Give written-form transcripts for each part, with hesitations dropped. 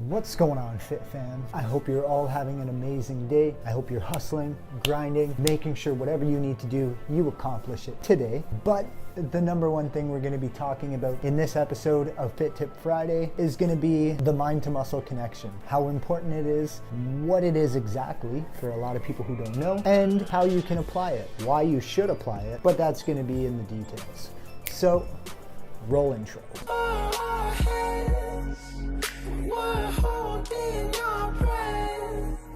What's going on, Fit Fam? I hope you're all having an amazing day. I hope you're hustling, grinding, making sure whatever you need to do, you accomplish it today. But the number one thing we're going to be talking about in this episode of Fit Tip Friday is going to be the mind to muscle connection. How important it is, what it is exactly for a lot of people who don't know, and how you can apply it, why you should apply it, but that's going to be in the details. So, roll intro. We're holding our breath.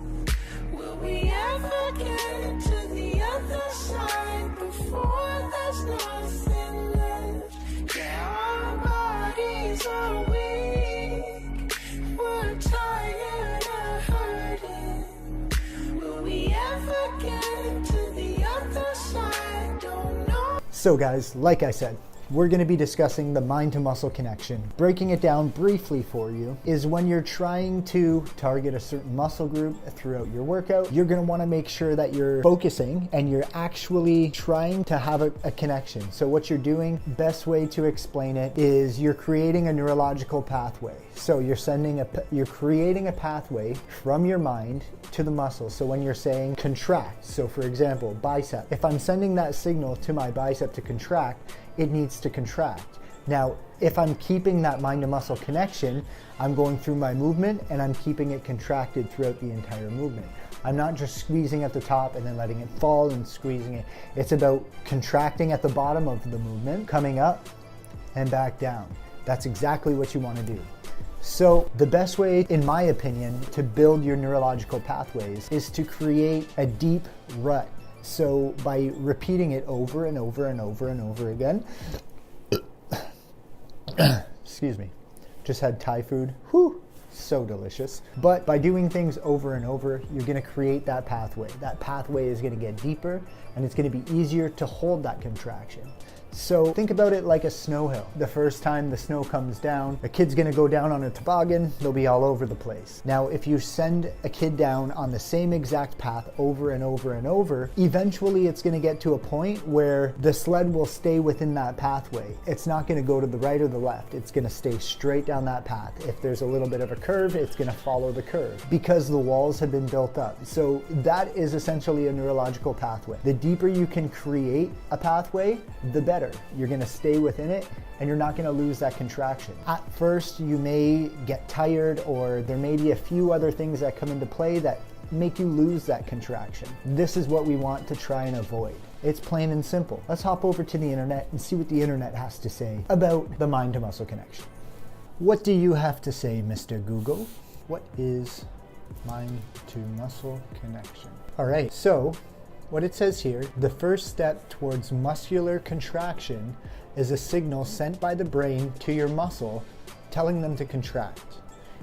Will we ever get to the other side before there's nothing left? Yeah, our bodies are weak. We're tired of hurting. Will we ever get to the other side? Don't know. So guys, like I said, we're going to be discussing the mind to muscle connection. Breaking it down briefly for you is when you're trying to target a certain muscle group throughout your workout, you're going to want to make sure that you're focusing and you're actually trying to have a connection. So what you're doing, best way to explain it is you're creating a neurological pathway. So you're creating a pathway from your mind to the muscle. So when you're saying contract, so for example, bicep, if I'm sending that signal to my bicep to contract, it needs to contract. Now, if I'm keeping that mind to muscle connection, I'm going through my movement and I'm keeping it contracted throughout the entire movement. I'm not just squeezing at the top and then letting it fall and squeezing it. It's about contracting at the bottom of the movement, coming up and back down. That's exactly what you want to do. So the best way, in my opinion, to build your neurological pathways is to create a deep rut. So by repeating it over and over and over and over again, excuse me, just had Thai food, whew, so delicious. But by doing things over and over, you're gonna create that pathway. That pathway is gonna get deeper and it's gonna be easier to hold that contraction. So think about it like a snow hill. The first time the snow comes down, a kid's gonna go down on a toboggan, they'll be all over the place. Now, if you send a kid down on the same exact path over and over and over, eventually it's gonna get to a point where the sled will stay within that pathway. It's not gonna go to the right or the left. It's gonna stay straight down that path. If there's a little bit of a curve, it's gonna follow the curve because the walls have been built up. So that is essentially a neurological pathway. The deeper you can create a pathway, the better. You're going to stay within it and you're not going to lose that contraction. At first, you may get tired or there may be a few other things that come into play that make you lose that contraction. This is what we want to try and avoid. It's plain and simple. Let's hop over to the internet and see what the internet has to say about the mind to muscle connection. What do you have to say, Mr. Google? What is mind to muscle connection? All right, so what it says here, the first step towards muscular contraction is a signal sent by the brain to your muscle telling them to contract.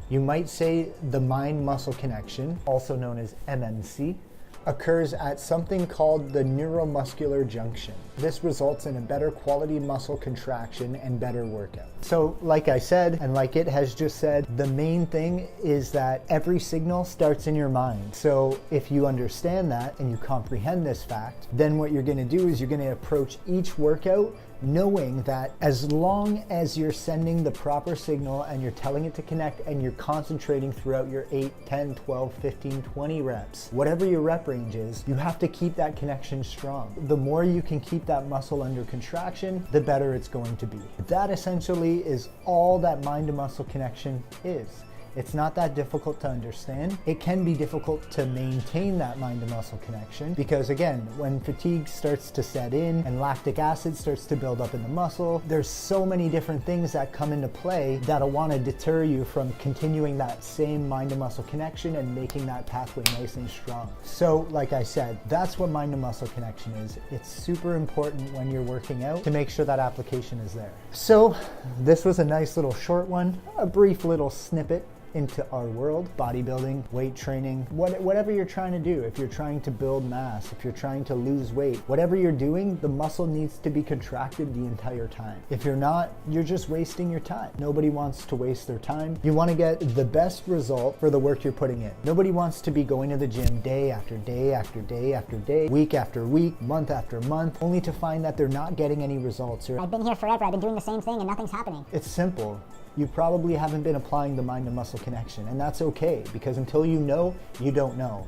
You might say the mind-muscle connection, also known as MMC, occurs at something called the neuromuscular junction. This results in a better quality muscle contraction and better workout. So like I said, and like it has just said, the main thing is that every signal starts in your mind. So if you understand that and you comprehend this fact, then what you're gonna do is you're gonna approach each workout knowing that as long as you're sending the proper signal and you're telling it to connect and you're concentrating throughout your 8, 10, 12, 15, 20 reps, whatever your rep range is, you have to keep that connection strong. The more you can keep that muscle under contraction, the better it's going to be. That essentially is all that mind to muscle connection is. It's not that difficult to understand. It can be difficult to maintain that mind to muscle connection because again, when fatigue starts to set in and lactic acid starts to build up in the muscle, there's so many different things that come into play that'll want to deter you from continuing that same mind to muscle connection and making that pathway nice and strong. So like I said, that's what mind to muscle connection is. It's super important when you're working out to make sure that application is there. So this was a nice little short one, a brief little snippet into our world, bodybuilding, weight training, whatever you're trying to do. If you're trying to build mass, if you're trying to lose weight, whatever you're doing, the muscle needs to be contracted the entire time. If you're not, you're just wasting your time. Nobody wants to waste their time. You want to get the best result for the work you're putting in. Nobody wants to be going to the gym day after day after day after day, week after week, month after month, only to find that they're not getting any results. Or I've been here forever, I've been doing the same thing and nothing's happening. it's simple. you probably haven't been applying the mind to muscle connection. And that's okay, because until you know, you don't know.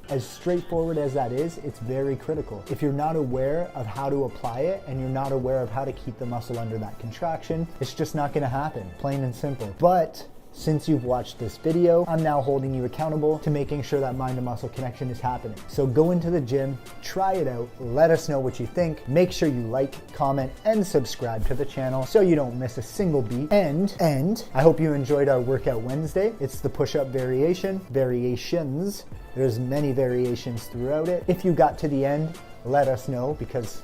As straightforward as that is, it's very critical. If you're not aware of how to apply it and you're not aware of how to keep the muscle under that contraction, it's just not gonna happen, plain and simple. But since you've watched this video, I'm now holding you accountable to making sure that mind to muscle connection is happening. So go into the gym, try it out, let us know what you think. Make sure you like, comment, and subscribe to the channel so you don't miss a single beat. And I hope you enjoyed our Workout Wednesday. It's the push-up variations. There's many variations throughout it. If you got to the end, let us know, because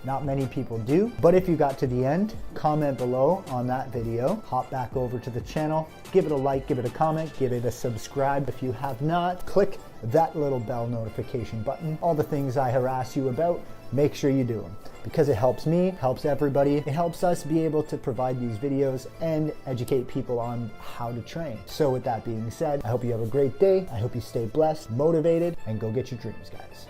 not many people do. But if you got to the end, comment below on that video. Hop back over to the channel, give it a like, give it a comment, give it a subscribe. If you have not, click that little bell notification button. All the things I harass you about, make sure you do them, because it helps me, helps everybody. It helps us be able to provide these videos and educate people on how to train. So with that being said, I hope you have a great day. I hope you stay blessed, motivated, and go get your dreams, guys.